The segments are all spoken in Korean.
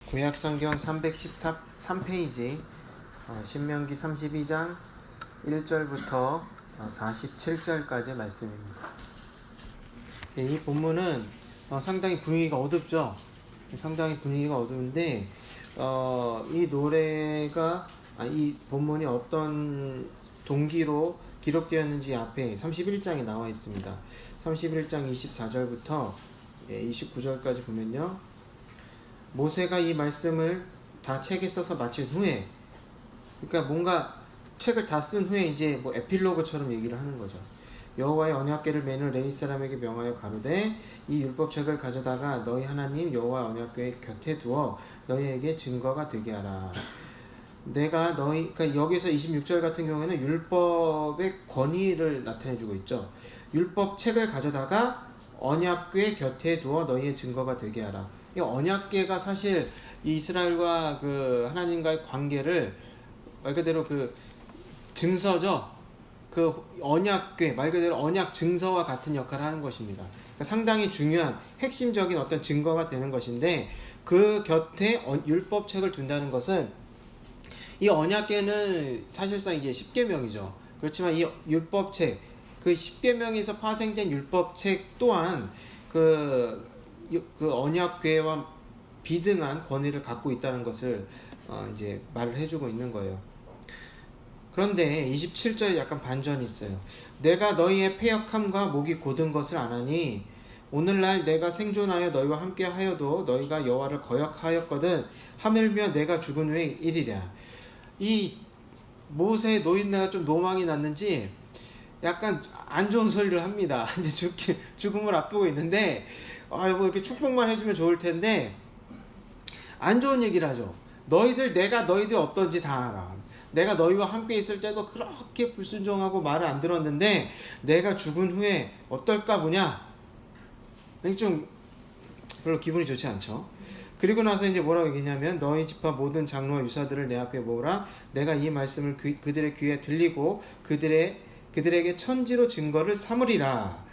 구약성경 313페이지 신명기 32장 1절부터 47절까지 말씀입니다. 이 본문은 상당히 분위기가 어둡죠. 상당히 분위기가 어두운데 이 노래가 이 본문이 어떤 동기로 기록되었는지 앞에 31장에 나와 있습니다. 31장 24절부터 29절까지 보면요, 모세가 이 말씀을 다 책에 써서 마친 후에, 그러니까 뭔가 책을 다 쓴 후에 이제 뭐 에필로그처럼 얘기를 하는 거죠. 여호와의 언약궤를 매는 레위 사람에게 명하여 가로되 이 율법책을 가져다가 너희 하나님 여호와 언약궤 곁에 두어 너희에게 증거가 되게 하라. 내가 그러니까 여기서 26절 같은 경우에는 율법의 권위를 나타내주고 있죠. 율법책을 가져다가 언약궤 곁에 두어 너희의 증거가 되게 하라. 이 언약궤가 사실 이스라엘과 그 하나님과의 관계를 말 그대로 그 증서죠. 그 언약궤, 말 그대로 언약 증서와 같은 역할을 하는 것입니다. 그러니까 상당히 중요한 핵심적인 어떤 증거가 되는 것인데, 그 곁에 율법책을 둔다는 것은, 이 언약궤는 사실상 이제 10계명이죠. 그렇지만 이 율법책, 그 10계명에서 파생된 율법책 또한 그 언약궤와 비등한 권위를 갖고 있다는 것을 이제 말을 해주고 있는 거예요. 그런데 27절에 약간 반전이 있어요. 내가 너희의 패역함과 목이 곧은 것을 아나니 오늘날 내가 생존하여 너희와 함께 하여도 너희가 여호와를 거역하였거든 하물며 내가 죽은 후에 일이랴. 이 모세의 노인네가 좀 노망이 났는지 약간 안 좋은 소리를 합니다. 이제 죽음을 앞두고 있는데, 뭐 이렇게 축복만 해주면 좋을 텐데 안 좋은 얘기를 하죠. 내가 너희들 어떤지 다 알아. 내가 너희와 함께 있을 때도 그렇게 불순종하고 말을 안 들었는데 내가 죽은 후에 어떨까 보냐. 좀 별로 기분이 좋지 않죠. 그리고 나서 이제 뭐라고 얘기냐면 너희 집과 모든 장로와 유사들을 내 앞에 모으라. 내가 이 말씀을 그들의 귀에 들리고 그들에게 천지로 증거를 삼으리라.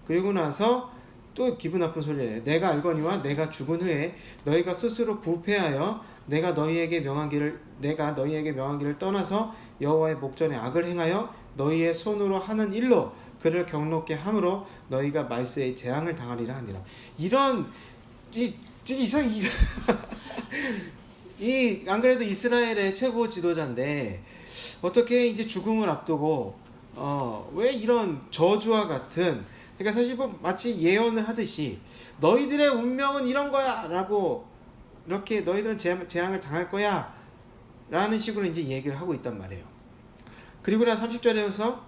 그리고 나서 또 기분 나쁜 소리를 해요. 내가 알거니와 내가 죽은 후에 너희가 스스로 부패하여 내가 너희에게 명한 길을 떠나서 여호와의 목전에 악을 행하여 너희의 손으로 하는 일로 그를 경록게 함으로 너희가 말세의 재앙을 당하리라 하니라. 이런 안 그래도 이스라엘의 최고 지도자인데 어떻게 이제 죽음을 앞두고 왜 이런 저주와 같은, 그러니까 사실 뭐 마치 예언을 하듯이 너희들의 운명은 이런 거야 라고, 이렇게 너희들은 재앙을 당할 거야 라는 식으로 이제 얘기를 하고 있단 말이에요. 그리고 나 30절에서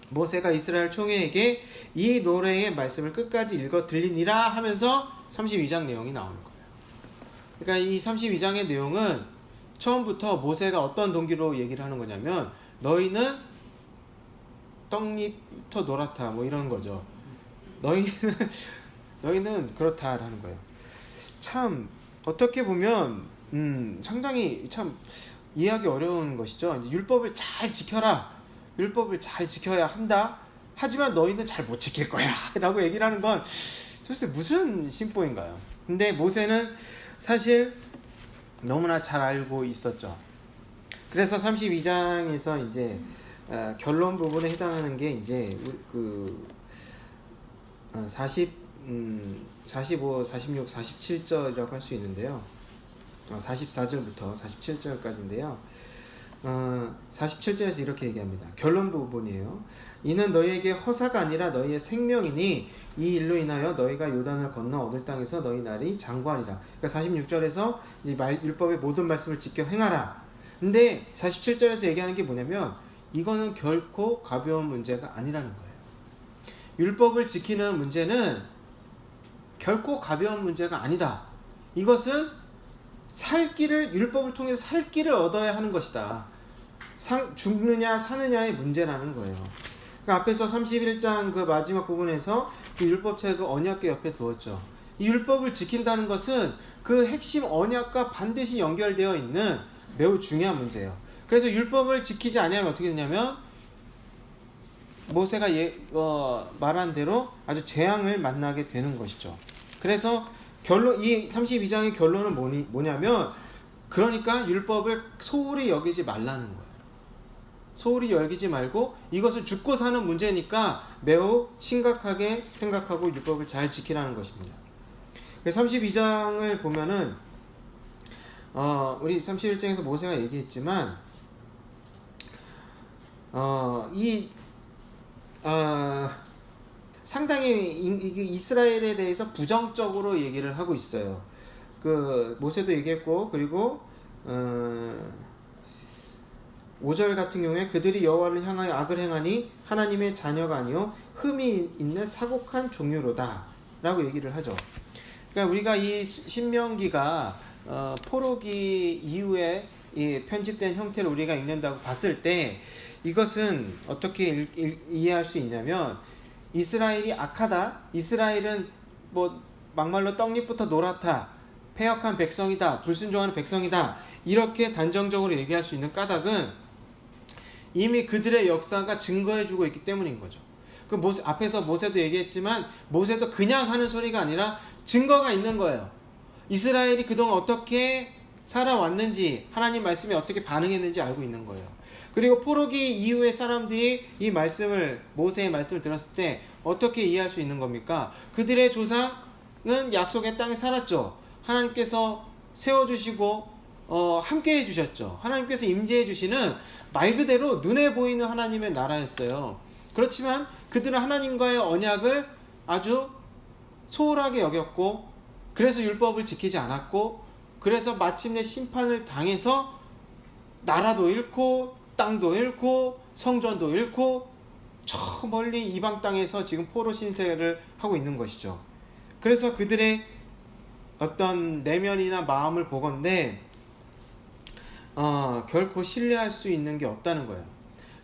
모세가 이스라엘 총회에게 이 노래의 말씀을 끝까지 읽어 들리니라 하면서 32장 내용이 나오는 거예요. 그러니까 이 32장의 내용은 처음부터 모세가 어떤 동기로 얘기를 하는 거냐면 너희는 떡잎터 노랗다 뭐 이런 거죠. 너희는 그렇다라는 거예요. 참 어떻게 보면 상당히 참 이해하기 어려운 것이죠. 이제 율법을 잘 지켜라. 율법을 잘 지켜야 한다. 하지만 너희는 잘 못 지킬 거야. 라고 얘기를 하는 건 도대체 무슨 심보인가요? 근데 모세는 사실 너무나 잘 알고 있었죠. 그래서 32장에서 이제 결론 부분에 해당하는 게 이제 45, 46, 47절이라고 할 수 있는데요. 44절부터 47절까지인데요. 47절에서 이렇게 얘기합니다. 결론 부분이에요. 이는 너희에게 허사가 아니라 너희의 생명이니 이 일로 인하여 너희가 요단을 건너 얻을 땅에서 너희 날이 장구하리라. 그러니까 46절에서 율법의 모든 말씀을 지켜 행하라. 근데 47절에서 얘기하는 게 뭐냐면 이거는 결코 가벼운 문제가 아니라는 거예요. 율법을 지키는 문제는 결코 가벼운 문제가 아니다. 이것은 율법을 통해서 살 길을 얻어야 하는 것이다. 죽느냐 사느냐의 문제라는 거예요. 그러니까 앞에서 31장 그 마지막 부분에서 그 율법책을 언약궤 옆에 두었죠. 이 율법을 지킨다는 것은 그 핵심 언약과 반드시 연결되어 있는 매우 중요한 문제예요. 그래서 율법을 지키지 않으면 어떻게 되냐면 모세가 말한 대로 아주 재앙을 만나게 되는 것이죠. 그래서 이 32장의 결론은 뭐냐면, 그러니까 율법을 소홀히 여기지 말라는 거예요. 소홀히 여기지 말고 이것은 죽고 사는 문제니까 매우 심각하게 생각하고 율법을 잘 지키라는 것입니다. 32장을 보면은 우리 31장에서 모세가 얘기했지만 상당히 이스라엘에 대해서 부정적으로 얘기를 하고 있어요. 그 모세도 얘기했고, 그리고 5절 같은 경우에 그들이 여호와를 향하여 악을 행하니 하나님의 자녀가 아니요 흠이 있는 사곡한 종류로다 라고 얘기를 하죠. 그러니까 우리가 이 신명기가 포로기 이후에 이 편집된 형태를 우리가 읽는다고 봤을 때, 이것은 어떻게 이해할 수 있냐면, 이스라엘이 악하다, 이스라엘은 뭐 막말로 떡잎부터 노랗다, 패역한 백성이다, 불순종하는 백성이다, 이렇게 단정적으로 얘기할 수 있는 까닭은 이미 그들의 역사가 증거해주고 있기 때문인 거죠. 앞에서 모세도 얘기했지만, 모세도 그냥 하는 소리가 아니라 증거가 있는 거예요. 이스라엘이 그동안 어떻게 살아왔는지, 하나님 말씀에 어떻게 반응했는지 알고 있는 거예요. 그리고 포로기 이후의 사람들이 이 말씀을, 모세의 말씀을 들었을 때 어떻게 이해할 수 있는 겁니까? 그들의 조상은 약속의 땅에 살았죠. 하나님께서 세워주시고 함께 해주셨죠. 하나님께서 임재해 주시는 말 그대로 눈에 보이는 하나님의 나라였어요. 그렇지만 그들은 하나님과의 언약을 아주 소홀하게 여겼고, 그래서 율법을 지키지 않았고, 그래서 마침내 심판을 당해서 나라도 잃고 땅도 잃고 성전도 잃고 저 멀리 이방 땅에서 지금 포로 신세를 하고 있는 것이죠. 그래서 그들의 어떤 내면이나 마음을 보건대 결코 신뢰할 수 있는 게 없다는 거예요.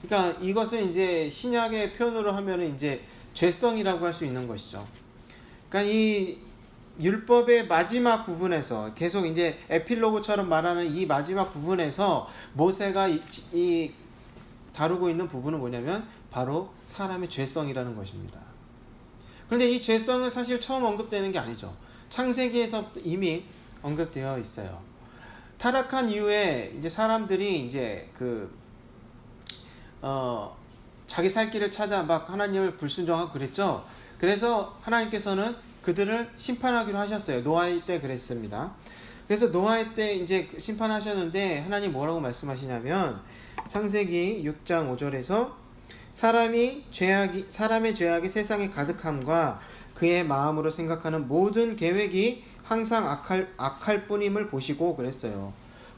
그러니까 이것은 이제 신약의 표현으로 하면은 이제 죄성이라고 할 수 있는 것이죠. 그러니까 이 율법의 마지막 부분에서 계속 이제 에필로그처럼 말하는 이 마지막 부분에서 모세가 다루고 있는 부분은 뭐냐면 바로 사람의 죄성이라는 것입니다. 그런데 이 죄성은 사실 처음 언급되는 게 아니죠. 창세기에서 이미 언급되어 있어요. 타락한 이후에 이제 사람들이 이제 자기 살 길을 찾아 막 하나님을 불순종하고 그랬죠. 그래서 하나님께서는 그들을 심판하기로 하셨어요. 노아의 때 그랬습니다. 그래서 노아의 때 이제 심판하셨는데 하나님 뭐라고 말씀하시냐면, 창세기 6장 5절에서 사람의 죄악이 세상에 가득함과 그의 마음으로 생각하는 모든 계획이 항상 악할 뿐임을 보시고 그랬어요.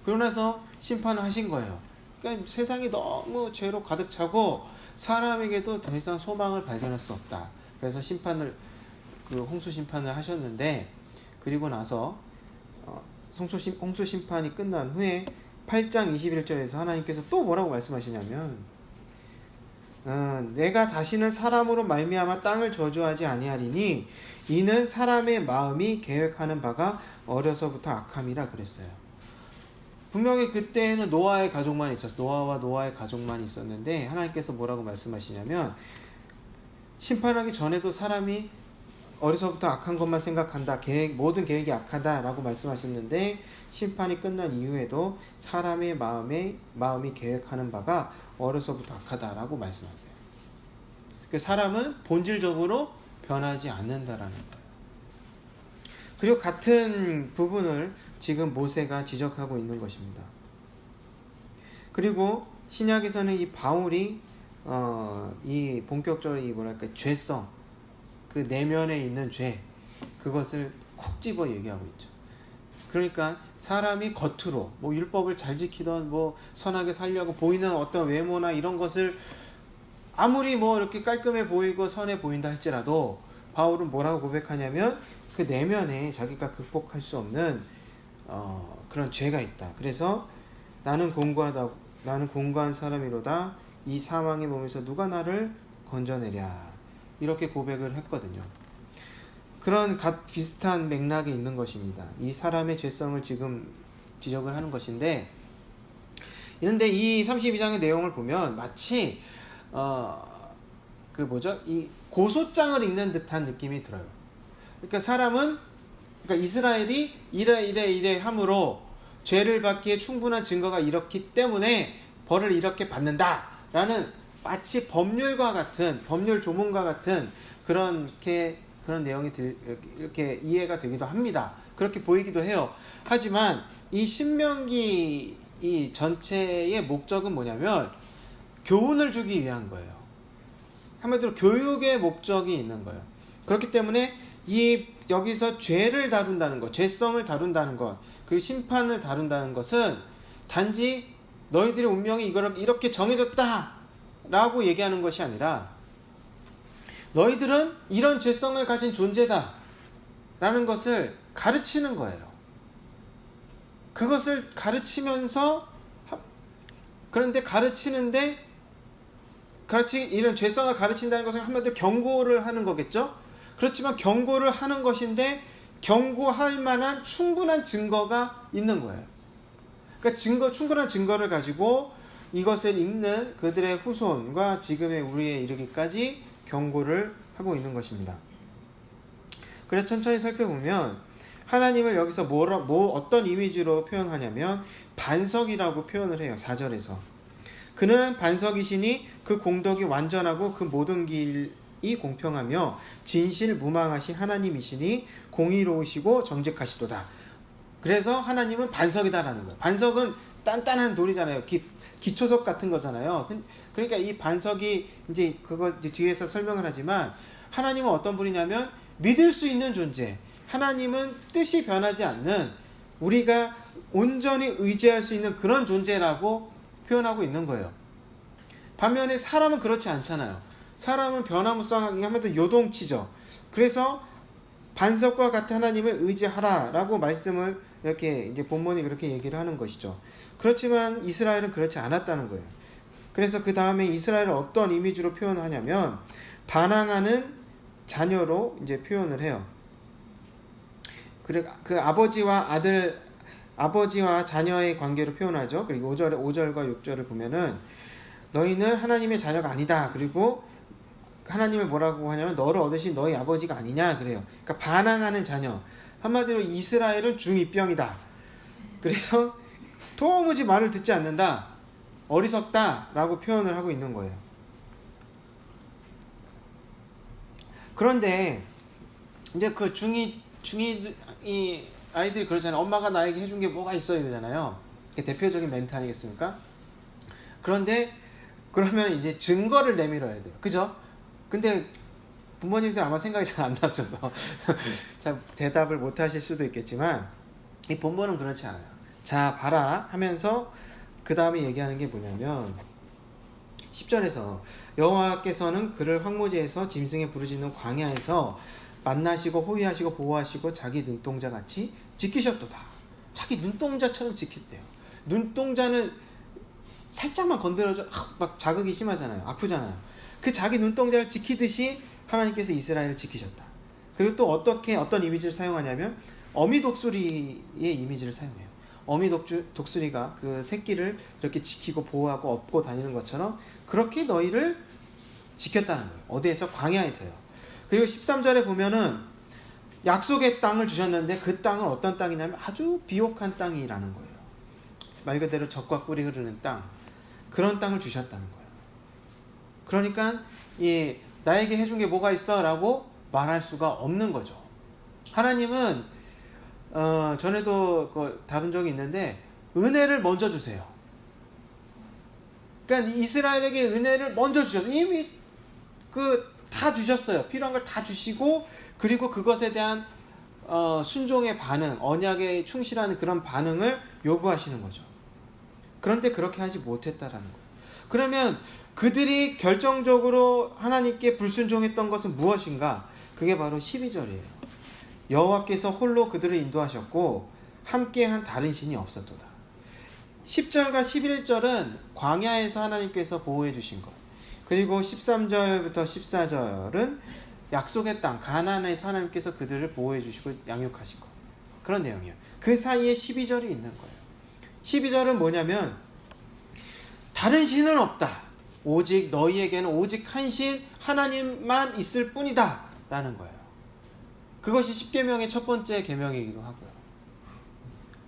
그러고 나서 심판을 하신 거예요. 그러니까 세상이 너무 죄로 가득 차고 사람에게도 더 이상 소망을 발견할 수 없다. 그래서 홍수 심판을 하셨는데, 그리고 나서 홍수 심판이 끝난 후에 8장 21절에서 하나님께서 또 뭐라고 말씀하시냐면, 내가 다시는 사람으로 말미암아 땅을 저주하지 아니하리니 이는 사람의 마음이 계획하는 바가 어려서부터 악함이라 그랬어요. 분명히 그때는 노아의 가족만 있었어. 노아와 노아의 가족만 있었는데 하나님께서 뭐라고 말씀하시냐면, 심판하기 전에도 사람이 어려서부터 악한 것만 생각한다. 모든 계획이 악하다라고 말씀하셨는데, 심판이 끝난 이후에도 사람의 마음이 계획하는 바가 어려서부터 악하다라고 말씀하세요. 그 사람은 본질적으로 변하지 않는다라는 거예요. 그리고 같은 부분을 지금 모세가 지적하고 있는 것입니다. 그리고 신약에서는 이 바울이 이 본격적으로 죄성, 그 내면에 있는 죄, 그것을 콕 집어 얘기하고 있죠. 그러니까 사람이 겉으로 율법을 잘 지키던 선하게 살려고 보이는 어떤 외모나 이런 것을 아무리 이렇게 깔끔해 보이고 선해 보인다 할지라도, 바울은 뭐라고 고백하냐면 그 내면에 자기가 극복할 수 없는 그런 죄가 있다. 그래서 나는 공고한 사람이로다. 이 사망의 몸에서 누가 나를 건져내랴. 이렇게 고백을 했거든요. 그런 비슷한 맥락이 있는 것입니다. 이 사람의 죄성을 지금 지적을 하는 것인데, 그런데 이 32장의 내용을 보면 마치 이 고소장을 읽는 듯한 느낌이 들어요. 그러니까 사람은 그러니까 이스라엘이 이래 함으로 죄를 받기에 충분한 증거가 이렇기 때문에 벌을 이렇게 받는다라는 마치 법률과 같은, 법률 조문과 같은 그런 내용이 이렇게 이해가 되기도 합니다. 그렇게 보이기도 해요. 하지만 이 신명기 이 전체의 목적은 뭐냐면 교훈을 주기 위한 거예요. 한마디로 교육의 목적이 있는 거예요. 그렇기 때문에 여기서 죄를 다룬다는 것, 죄성을 다룬다는 것, 그리고 심판을 다룬다는 것은 단지 너희들의 운명이 이렇게 정해졌다 라고 얘기하는 것이 아니라 너희들은 이런 죄성을 가진 존재다 라는 것을 가르치는 거예요. 그것을 가르치면서, 그런데 이런 죄성을 가르친다는 것은 한마디로 경고를 하는 거겠죠? 그렇지만 경고를 하는 것인데 경고할 만한 충분한 증거가 있는 거예요. 그러니까 충분한 증거를 가지고 이것을 읽는 그들의 후손과 지금의 우리에 이르기까지 경고를 하고 있는 것입니다. 그래서 천천히 살펴보면 하나님을 여기서 어떤 이미지로 표현하냐면 반석이라고 표현을 해요. 4절에서. 그는 반석이시니 그 공덕이 완전하고 그 모든 길이 공평하며 진실무망하신 하나님이시니 공의로우시고 정직하시도다. 그래서 하나님은 반석이다라는 거예요. 반석은 단단한 돌이잖아요. 기초석 같은 거잖아요. 그러니까 이 반석이 이제 뒤에서 설명을 하지만 하나님은 어떤 분이냐면 믿을 수 있는 존재. 하나님은 뜻이 변하지 않는, 우리가 온전히 의지할 수 있는 그런 존재라고 표현하고 있는 거예요. 반면에 사람은 그렇지 않잖아요. 사람은 변화무쌍하게 하면 요동치죠. 그래서 반석과 같은 하나님을 의지하라 라고 말씀을 이렇게 이제 본문이 그렇게 얘기를 하는 것이죠. 그렇지만 이스라엘은 그렇지 않았다는 거예요. 그래서 그 다음에 이스라엘을 어떤 이미지로 표현하냐면 반항하는 자녀로 이제 표현을 해요. 그리고 그 아버지와 자녀의 관계로 표현하죠. 그리고 5절과 6절을 보면은 너희는 하나님의 자녀가 아니다. 그리고 하나님을 뭐라고 하냐면 너를 얻으신 너희 아버지가 아니냐 그래요. 그러니까 반항하는 자녀. 한마디로 이스라엘은 중2병이다. 그래서 도무지 말을 듣지 않는다. 어리석다 라고 표현을 하고 있는 거예요. 그런데 이제 그 중2 아이들이 그러잖아요. 엄마가 나에게 해준 게 뭐가 있어요 이러잖아요. 그게 대표적인 멘트 아니겠습니까? 그런데 그러면 이제 증거를 내밀어야 돼요. 그죠? 근데 부모님들 아마 생각이 잘 안 나셔서 잘 대답을 못 하실 수도 있겠지만 이 본문은 그렇지 않아요. 자 봐라 하면서 그 다음에 얘기하는 게 뭐냐면 10절에서 여호와께서는 그를 황무지에서 짐승의 부르짖는 광야에서 만나시고 호위하시고 보호하시고 자기 눈동자같이 지키셨도다. 자기 눈동자처럼 지켰대요. 눈동자는 살짝만 건드려도 막 자극이 심하잖아요. 아프잖아요. 그 자기 눈동자를 지키듯이 하나님께서 이스라엘을 지키셨다. 그리고 또 어떤 이미지를 사용하냐면 어미 독수리의 이미지를 사용해요. 어미 독수리가 그 새끼를 이렇게 지키고 보호하고 업고 다니는 것처럼 그렇게 너희를 지켰다는 거예요. 어디에서? 광야에서요. 그리고 13절에 보면은 약속의 땅을 주셨는데 그 땅은 어떤 땅이냐면 아주 비옥한 땅이라는 거예요. 말 그대로 젖과 꿀이 흐르는 땅. 그런 땅을 주셨다는 거예요. 그러니까 나에게 해준 게 뭐가 있어? 라고 말할 수가 없는 거죠. 하나님은 전에도 다룬 적이 있는데 은혜를 먼저 주세요. 그러니까 이스라엘에게 은혜를 먼저 주셨어요. 이미 다 주셨어요. 필요한 걸 다 주시고 그리고 그것에 대한 순종의 반응, 언약에 충실하는 그런 반응을 요구하시는 거죠. 그런데 그렇게 하지 못했다라는 거예요. 그러면 그들이 결정적으로 하나님께 불순종했던 것은 무엇인가? 그게 바로 12절이에요. 여호와께서 홀로 그들을 인도하셨고 함께한 다른 신이 없었도다. 10절과 11절은 광야에서 하나님께서 보호해 주신 것. 그리고 13절부터 14절은 약속의 땅 가나안에서 하나님께서 그들을 보호해 주시고 양육하신 것. 그런 내용이에요. 그 사이에 12절이 있는 거예요. 12절은 뭐냐면 다른 신은 없다. 오직 너희에게는 오직 한 신 하나님만 있을 뿐이다 라는 거예요. 그것이 십계명의 첫 번째 계명이기도 하고요.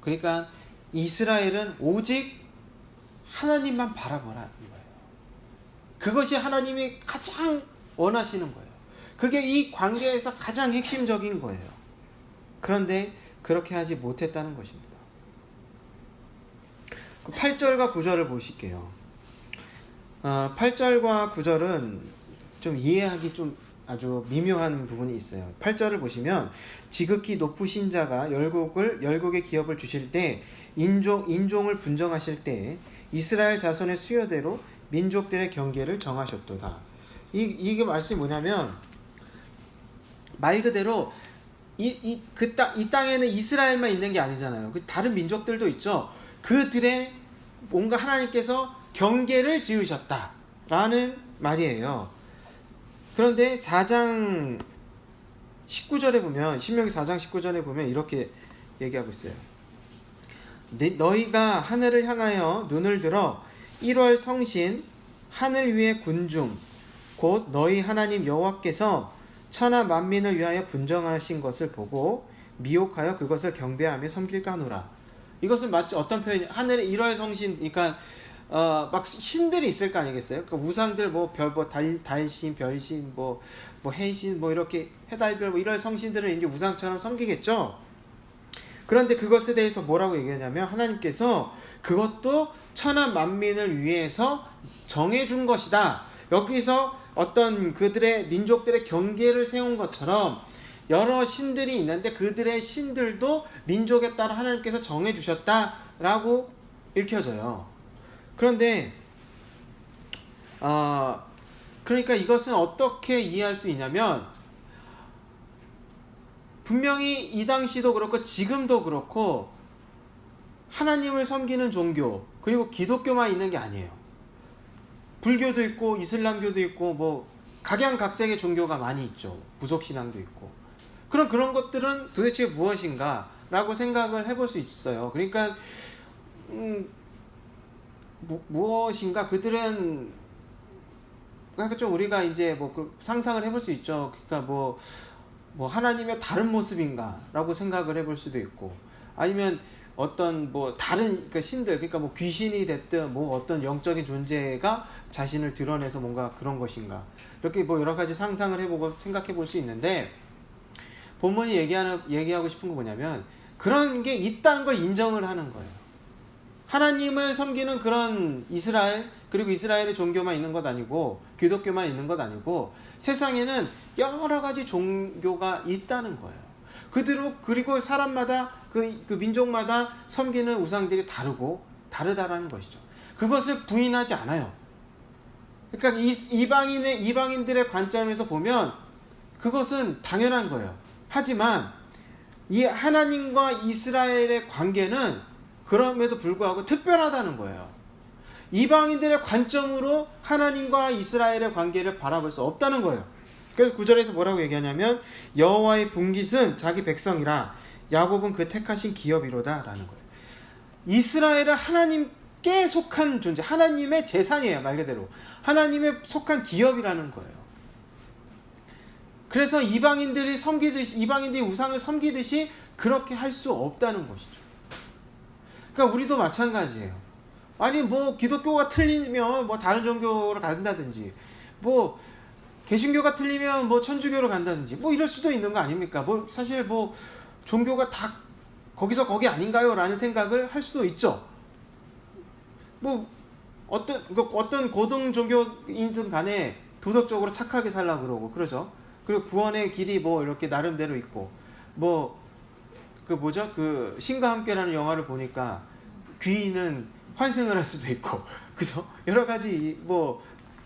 그러니까 이스라엘은 오직 하나님만 바라보라 이거예요. 그것이 하나님이 가장 원하시는 거예요. 그게 이 관계에서 가장 핵심적인 거예요. 그런데 그렇게 하지 못했다는 것입니다. 8절과 9절을 보실게요. 8절과 9절은 좀 이해하기 좀 아주 미묘한 부분이 있어요. 8절을 보시면 지극히 높으신 자가 열국의 기업을 주실 때 인종을 분정하실 때 이스라엘 자손의 수요대로 민족들의 경계를 정하셨도다. 이게 말씀이 뭐냐면 말 그대로 이 땅에는 이스라엘만 있는 게 아니잖아요. 그 다른 민족들도 있죠. 그들의 뭔가 하나님께서 경계를 지으셨다라는 말이에요. 그런데 4장 19절에 보면 신명기 4장 19절에 보면 이렇게 얘기하고 있어요. 너희가 하늘을 향하여 눈을 들어 1월 성신 하늘 위의 군중 곧 너희 하나님 여호와께서 천하 만민을 위하여 분정하신 것을 보고 미혹하여 그것을 경배하며 섬길까 하노라. 이것은 마치 어떤 표현이 하늘의 1월 성신 그러니까 막 신들이 있을 거 아니겠어요? 그러니까 우상들 달신, 별신, 해신 이렇게 해달별 1월 성신들을 이제 우상처럼 섬기겠죠. 그런데 그것에 대해서 뭐라고 얘기하냐면 하나님께서 그것도 천하 만민을 위해서 정해준 것이다. 여기서 어떤 그들의 민족들의 경계를 세운 것처럼 여러 신들이 있는데 그들의 신들도 민족에 따라 하나님께서 정해주셨다라고 읽혀져요. 그런데 그러니까 이것은 어떻게 이해할 수 있냐면 분명히 이 당시도 그렇고 지금도 그렇고 하나님을 섬기는 종교 그리고 기독교만 있는 게 아니에요. 불교도 있고 이슬람교도 있고 각양각색의 종교가 많이 있죠. 부속신앙도 있고. 그런 것들은 도대체 무엇인가 라고 생각을 해볼 수 있어요. 그러니까 무엇인가 그들은 그러니까 좀 우리가 이제 상상을 해볼 수 있죠. 그러니까 하나님의 다른 모습인가 라고 생각을 해볼 수도 있고 아니면 어떤 다른 그러니까 신들 그러니까 귀신이 됐든 어떤 영적인 존재가 자신을 드러내서 뭔가 그런 것인가 이렇게 여러 가지 상상을 해보고 생각해 볼 수 있는데 본문이 얘기하고 싶은 건 뭐냐면 그런 게 있다는 걸 인정을 하는 거예요. 하나님을 섬기는 그런 이스라엘 그리고 이스라엘의 종교만 있는 것 아니고 기독교만 있는 것 아니고 세상에는 여러 가지 종교가 있다는 거예요. 그리고 사람마다 그 민족마다 섬기는 우상들이 다르다라는 것이죠. 그것을 부인하지 않아요. 그러니까 이방인들의 관점에서 보면 그것은 당연한 거예요. 하지만 이 하나님과 이스라엘의 관계는 그럼에도 불구하고 특별하다는 거예요. 이방인들의 관점으로 하나님과 이스라엘의 관계를 바라볼 수 없다는 거예요. 그래서 9절에서 뭐라고 얘기하냐면 여호와의 분깃은 자기 백성이라 야곱은 그 택하신 기업이로다 라는 거예요. 이스라엘은 하나님께 속한 존재, 하나님의 재산이에요. 말 그대로 하나님의 속한 기업이라는 거예요. 그래서 이방인들이 우상을 섬기듯이 그렇게 할 수 없다는 것이죠. 그러니까 우리도 마찬가지예요. 아니 기독교가 틀리면 다른 종교를 간다든지 개신교가 틀리면 천주교로 간다든지 이럴 수도 있는 거 아닙니까? 사실 종교가 다 거기서 거기 아닌가요? 라는 생각을 할 수도 있죠. 어떤 고등 종교인든 간에 도덕적으로 착하게 살려고 그러고 그러죠. 그리고 구원의 길이 이렇게 나름대로 있고 신과 함께라는 영화를 보니까 귀인은 환생을 할 수도 있고 그죠? 여러 가지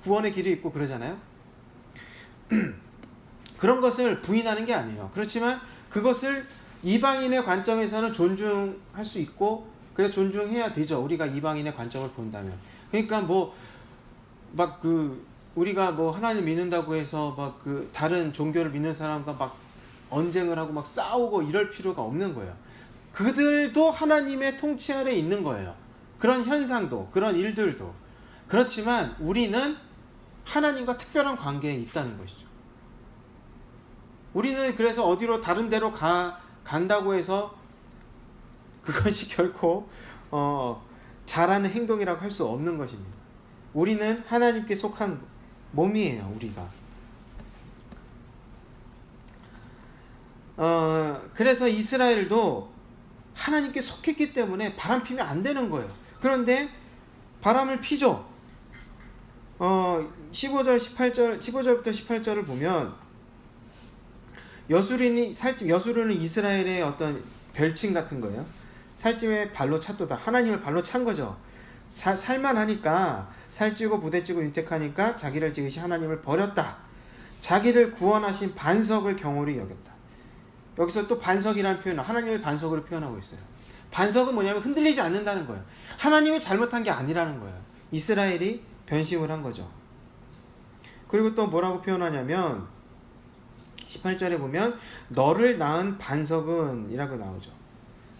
구원의 길이 있고 그러잖아요. 그런 것을 부인하는 게 아니에요. 그렇지만 그것을 이방인의 관점에서는 존중할 수 있고 그래서 존중해야 되죠. 우리가 이방인의 관점을 본다면. 그러니까 우리가 하나님 믿는다고 해서 다른 종교를 믿는 사람과 언쟁을 하고 싸우고 이럴 필요가 없는 거예요. 그들도 하나님의 통치 아래 있는 거예요. 그런 현상도 그런 일들도. 그렇지만 우리는 하나님과 특별한 관계에 있다는 것이죠. 우리는 그래서 어디로 다른 데로 간다고 해서 그것이 결코 잘하는 행동이라고 할 수 없는 것입니다. 우리는 하나님께 속한 몸이에요. 우리가. 그래서 이스라엘도 하나님께 속했기 때문에 바람 피면 안 되는 거예요. 그런데 바람을 피죠. 15절부터 18절을 보면 여수르는 이스라엘의 어떤 별칭 같은 거예요. 살찜에 발로 찼도다. 하나님을 발로 찬 거죠. 살만하니까 살찌고 부대찌고 윤택하니까 자기를 지으시 하나님을 버렸다. 자기를 구원하신 반석을 경홀히 여겼다. 여기서 또 반석이라는 표현은 하나님의 반석으로 표현하고 있어요. 반석은 뭐냐면 흔들리지 않는다는 거예요. 하나님이 잘못한 게 아니라는 거예요. 이스라엘이 변심을 한 거죠. 그리고 또 뭐라고 표현하냐면 18절에 보면 너를 낳은 반석은 이라고 나오죠.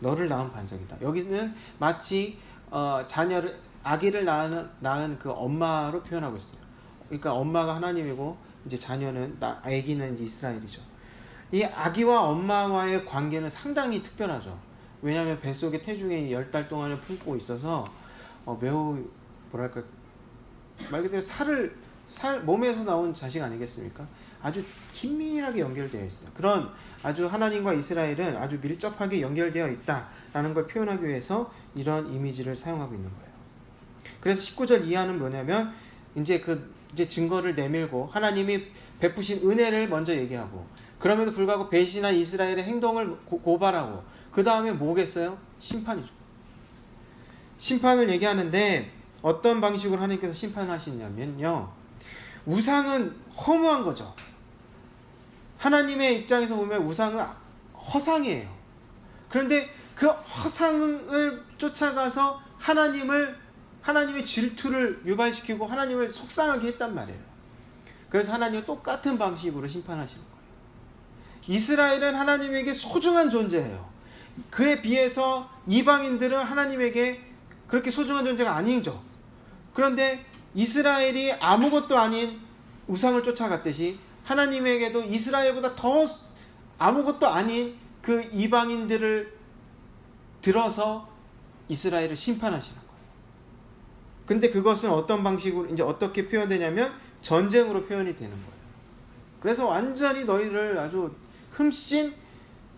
너를 낳은 반석이다. 여기는 마치 아기를 낳은 그 엄마로 표현하고 있어요. 그러니까 엄마가 하나님이고 이제 자녀는 아기는 이제 이스라엘이죠. 이 아기와 엄마와의 관계는 상당히 특별하죠. 왜냐하면 뱃속에 태중에 10달 동안을 품고 있어서 매우 뭐랄까 말 그대로 몸에서 나온 자식 아니겠습니까? 아주 긴밀하게 연결되어 있어요. 그런 아주 하나님과 이스라엘은 아주 밀접하게 연결되어 있다라는 걸 표현하기 위해서 이런 이미지를 사용하고 있는 거예요. 그래서 19절 이하는 뭐냐면 이제 증거를 내밀고 하나님이 베푸신 은혜를 먼저 얘기하고 그럼에도 불구하고 배신한 이스라엘의 행동을 고발하고 그 다음에 뭐겠어요? 심판이죠. 심판을 얘기하는데 어떤 방식으로 하나님께서 심판하시냐면요. 우상은 허무한 거죠. 하나님의 입장에서 보면 우상은 허상이에요. 그런데 그 허상을 쫓아가서 하나님의 질투를 유발시키고 하나님을 속상하게 했단 말이에요. 그래서 하나님은 똑같은 방식으로 심판하시는 거예요. 이스라엘은 하나님에게 소중한 존재예요. 그에 비해서 이방인들은 하나님에게 그렇게 소중한 존재가 아니죠. 그런데 이스라엘이 아무것도 아닌 우상을 쫓아갔듯이 하나님에게도 이스라엘보다 더 아무것도 아닌 그 이방인들을 들어서 이스라엘을 심판하시는 거예요. 근데 그것은 어떤 방식으로 이제 어떻게 표현되냐면 전쟁으로 표현이 되는 거예요. 그래서 완전히 너희를 아주 흠씬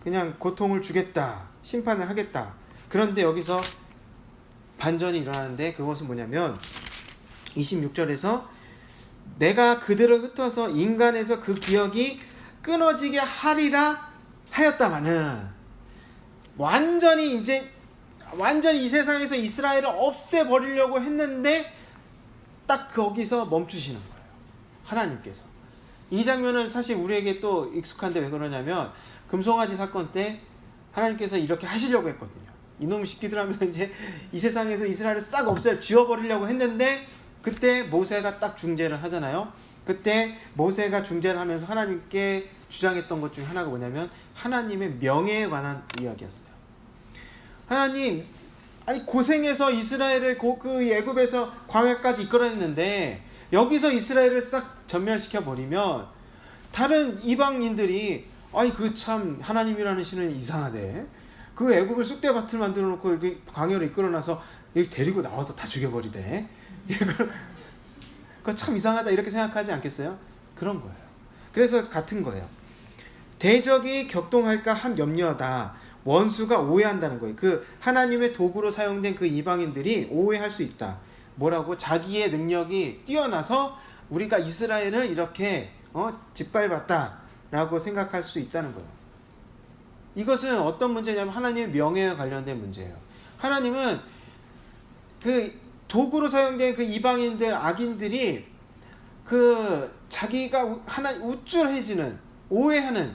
그냥 고통을 주겠다. 심판을 하겠다. 그런데 여기서 반전이 일어나는데 그것은 뭐냐면 26절에서 내가 그들을 흩어서 인간에서 그 기억이 끊어지게 하리라 하였다마는 완전히 이 세상에서 이스라엘을 없애버리려고 했는데 딱 거기서 멈추시는 거예요. 하나님께서. 이 장면은 사실 우리에게 또 익숙한데 왜 그러냐면 금송아지 사건 때 하나님께서 이렇게 하시려고 했거든요. 이놈의 새끼들 하면서 이제 이 세상에서 이스라엘을 싹 지워버리려고 했는데 그때 모세가 딱 중재를 하잖아요. 그때 모세가 중재를 하면서 하나님께 주장했던 것 중에 하나가 뭐냐면 하나님의 명예에 관한 이야기였어요. 하나님, 아니 고생해서 이스라엘을 그 애굽에서 광야까지 이끌어냈는데 여기서 이스라엘을 싹 전멸시켜버리면 다른 이방인들이 아니 그 참 하나님이라는 신은 이상하대. 그 애굽을 쑥대밭을 만들어 놓고 광야로 이끌어놔서 여기 데리고 나와서 다 죽여버리대. 그거 참 이상하다 이렇게 생각하지 않겠어요? 그런 거예요. 그래서 같은 거예요. 대적이 격동할까 함 염려하다. 원수가 오해한다는 거예요. 그 하나님의 도구로 사용된 그 이방인들이 오해할 수 있다. 뭐라고? 자기의 능력이 뛰어나서 우리가 이스라엘을 이렇게 짓밟았다라고 생각할 수 있다는 거예요. 이것은 어떤 문제냐면 하나님의 명예와 관련된 문제예요. 하나님은 그 도구로 사용된 그 이방인들, 악인들이 그 자기가 우쭐해지는, 오해하는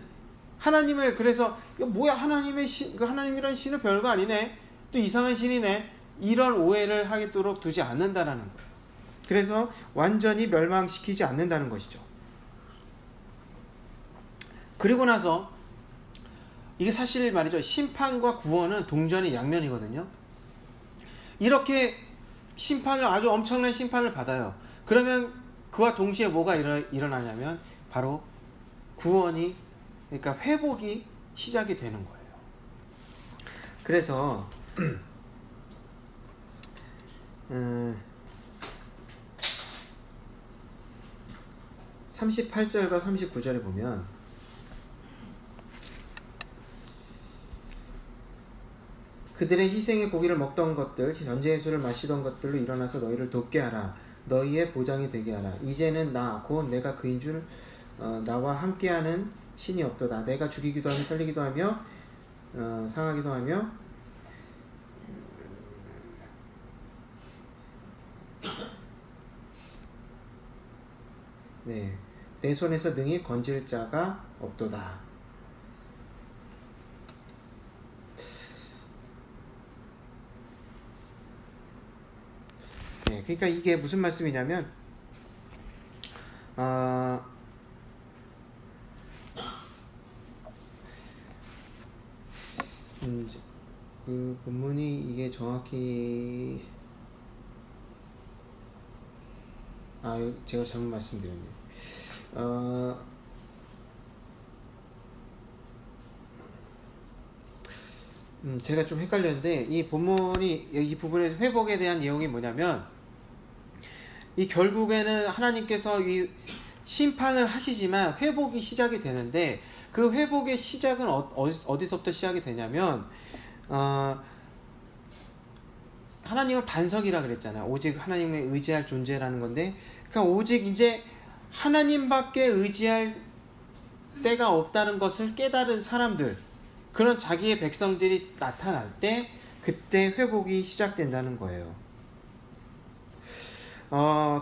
하나님을 그래서 뭐야 하나님의 신, 그 하나님이라는 신은 별거 아니네, 또 이상한 신이네, 이런 오해를 하도록 두지 않는다라는 거예요. 그래서 완전히 멸망시키지 않는다는 것이죠. 그리고 나서 이게 사실 말이죠. 심판과 구원은 동전의 양면이거든요. 이렇게 심판을 아주 엄청난 심판을 받아요. 그러면 그와 동시에 뭐가 일어나냐면 바로 구원이 그러니까 회복이 시작이 되는 거예요. 그래서 38절과 39절에 보면 그들의 희생의 고기를 먹던 것들, 전제의 술을 마시던 것들로 일어나서 너희를 돕게 하라. 너희의 보장이 되게 하라. 이제는 나 곧 내가 그인 줄 나와 함께하는 신이 없도다. 내가 죽이기도 하며 살리기도 하며 상하기도 하며 네, 내 손에서 능히 건질 자가 없도다. 네, 그러니까 이게 무슨 말씀이냐면 그 본문이 이게 정확히 제가 잘못 말씀드렸네요. 제가 좀 헷갈렸는데 이 본문이 이 부분에서 회복에 대한 내용이 뭐냐면 이 결국에는 하나님께서 이 심판을 하시지만 회복이 시작이 되는데 그 회복의 시작은 어디서부터 시작이 되냐면 하나님은 반석이라 그랬잖아요. 오직 하나님을 의지할 존재라는 건데 그러니까 오직 이제 하나님밖에 의지할 때가 없다는 것을 깨달은 사람들, 그런 자기의 백성들이 나타날 때 그때 회복이 시작된다는 거예요.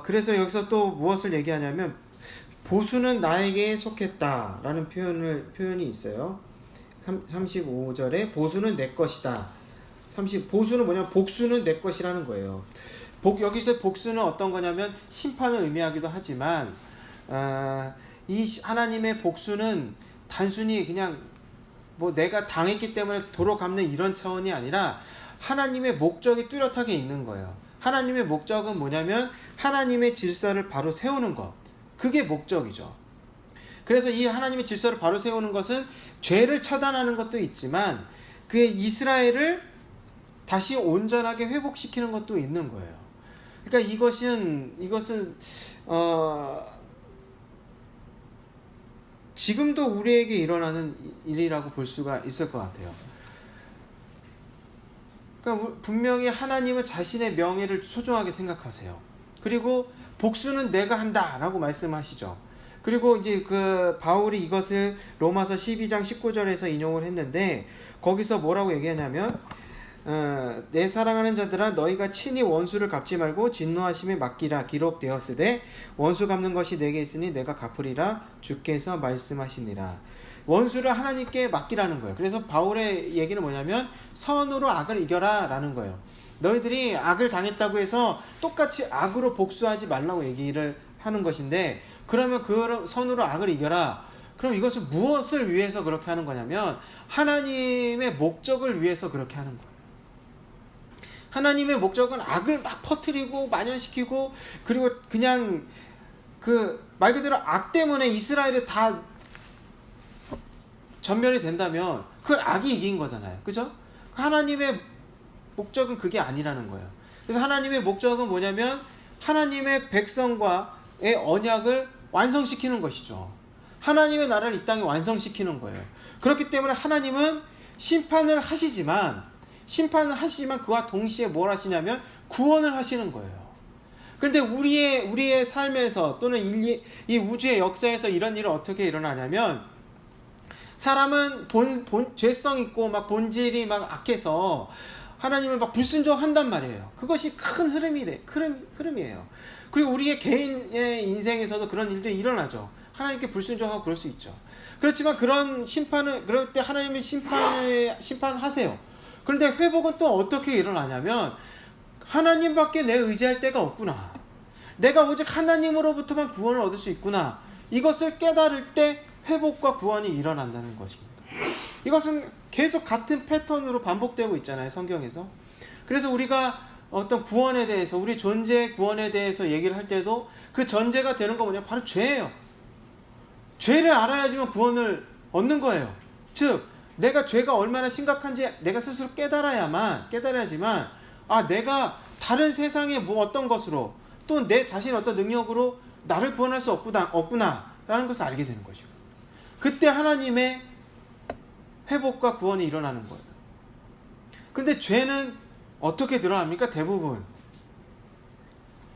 그래서 여기서 또 무엇을 얘기하냐면 보수는 나에게 속했다 라는 표현이 있어요. 35절에 보수는 내 것이다. 보수는 뭐냐면 복수는 내 것이라는 거예요. 여기서 복수는 어떤 거냐면 심판을 의미하기도 하지만 이 하나님의 복수는 단순히 그냥 뭐 내가 당했기 때문에 도로 갚는 이런 차원이 아니라 하나님의 목적이 뚜렷하게 있는 거예요. 하나님의 목적은 뭐냐면 하나님의 질서를 바로 세우는 것, 그게 목적이죠. 그래서 이 하나님의 질서를 바로 세우는 것은 죄를 처단하는 것도 있지만 그 이스라엘을 다시 온전하게 회복시키는 것도 있는 거예요. 그러니까 이것은 지금도 우리에게 일어나는 일이라고 볼 수가 있을 것 같아요. 그러니까 분명히 하나님은 자신의 명예를 소중하게 생각하세요. 그리고 복수는 내가 한다라고 말씀하시죠. 그리고 이제 그 바울이 이것을 로마서 12장 19절에서 인용을 했는데 거기서 뭐라고 얘기하냐면 내 사랑하는 자들아 너희가 친히 원수를 갚지 말고 진노하심에 맡기라. 기록되었으되 원수 갚는 것이 내게 있으니 내가 갚으리라. 주께서 말씀하시니라. 원수를 하나님께 맡기라는 거예요. 그래서 바울의 얘기는 뭐냐면 선으로 악을 이겨라 라는 거예요. 너희들이 악을 당했다고 해서 똑같이 악으로 복수하지 말라고 얘기를 하는 것인데 그러면 그 선으로 악을 이겨라. 그럼 이것은 무엇을 위해서 그렇게 하는 거냐면 하나님의 목적을 위해서 그렇게 하는 거예요. 하나님의 목적은 악을 막 퍼뜨리고 만연시키고 그리고 그냥 말 그대로 악 때문에 이스라엘이 다 전멸이 된다면 그걸 악이 이긴 거잖아요. 그죠? 하나님의 목적은 그게 아니라는 거예요. 그래서 하나님의 목적은 뭐냐면 하나님의 백성과의 언약을 완성시키는 것이죠. 하나님의 나라를 이 땅에 완성시키는 거예요. 그렇기 때문에 하나님은 심판을 하시지만 그와 동시에 뭘 하시냐면 구원을 하시는 거예요. 그런데 우리의 삶에서 또는 이 우주의 역사에서 이런 일은 어떻게 일어나냐면 사람은 죄성 있고 막 본질이 막 악해서 하나님을 막 불순종한단 말이에요. 그것이 큰 흐름이에요. 그리고 우리의 개인의 인생에서도 그런 일들이 일어나죠. 하나님께 불순종하고 그럴 수 있죠. 그렇지만 그럴 때 하나님이 심판하세요. 그런데 회복은 또 어떻게 일어나냐면 하나님밖에 내 의지할 데가 없구나. 내가 오직 하나님으로부터만 구원을 얻을 수 있구나. 이것을 깨달을 때 회복과 구원이 일어난다는 것입니다. 이것은 계속 같은 패턴으로 반복되고 있잖아요, 성경에서. 그래서 우리가 어떤 구원에 대해서, 우리 존재의 구원에 대해서 얘기를 할 때도 그 전제가 되는 거 뭐냐? 바로 죄예요. 죄를 알아야지만 구원을 얻는 거예요. 즉 내가 죄가 얼마나 심각한지 내가 스스로 깨달아야지만 내가 다른 세상의 뭐 어떤 것으로 또 내 자신의 어떤 능력으로 나를 구원할 수 없구나라는 것을 알게 되는 것이고, 그때 하나님의 회복과 구원이 일어나는 거예요. 근데 죄는 어떻게 드러납니까? 대부분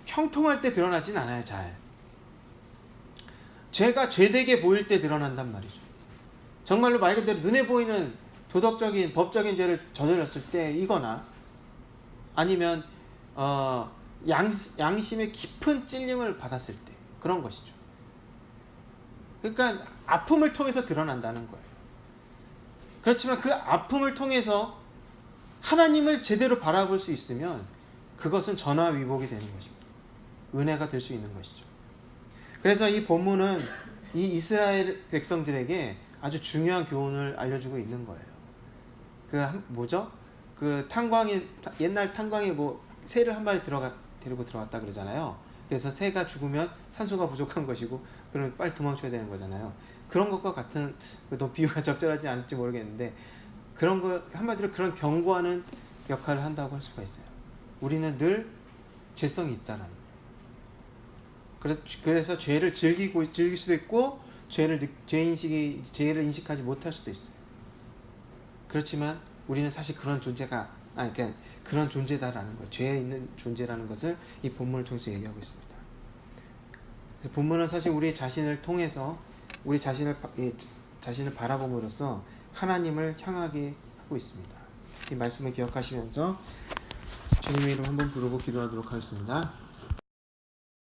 형통할 때 드러나진 않아요. 잘 죄가 죄되게 보일 때 드러난단 말이죠. 정말로 말 그대로 눈에 보이는 도덕적인 법적인 죄를 저질렀을 때이거나 아니면 양심의 깊은 찔림을 받았을 때, 그런 것이죠. 그러니까 아픔을 통해서 드러난다는 거예요. 그렇지만 그 아픔을 통해서 하나님을 제대로 바라볼 수 있으면 그것은 전화위복이 되는 것입니다. 은혜가 될 수 있는 것이죠. 그래서 이 본문은 이 이스라엘 백성들에게 아주 중요한 교훈을 알려주고 있는 거예요. 뭐죠? 옛날 탄광에 새를 한 마리 데리고 들어갔다 그러잖아요. 그래서 새가 죽으면 산소가 부족한 것이고, 그러면 빨리 도망쳐야 되는 거잖아요. 그런 것과 같은, 또 비유가 적절하지 않을지 모르겠는데, 그런 거, 한마디로 그런 경고하는 역할을 한다고 할 수가 있어요. 우리는 늘 죄성이 있다라는 거예요. 그래서 죄를 즐길 수도 있고, 죄를 인식하지 못할 수도 있어요. 그렇지만 우리는 사실 그런 그런 존재다라는 거예요. 죄에 있는 존재라는 것을 이 본문을 통해서 얘기하고 있습니다. 본문은 사실 우리 자신을 통해서 우리 자신을 바라봄으로써 하나님을 향하게 하고 있습니다. 이 말씀을 기억하시면서 주님의 이름 한번 부르고 기도하도록 하겠습니다.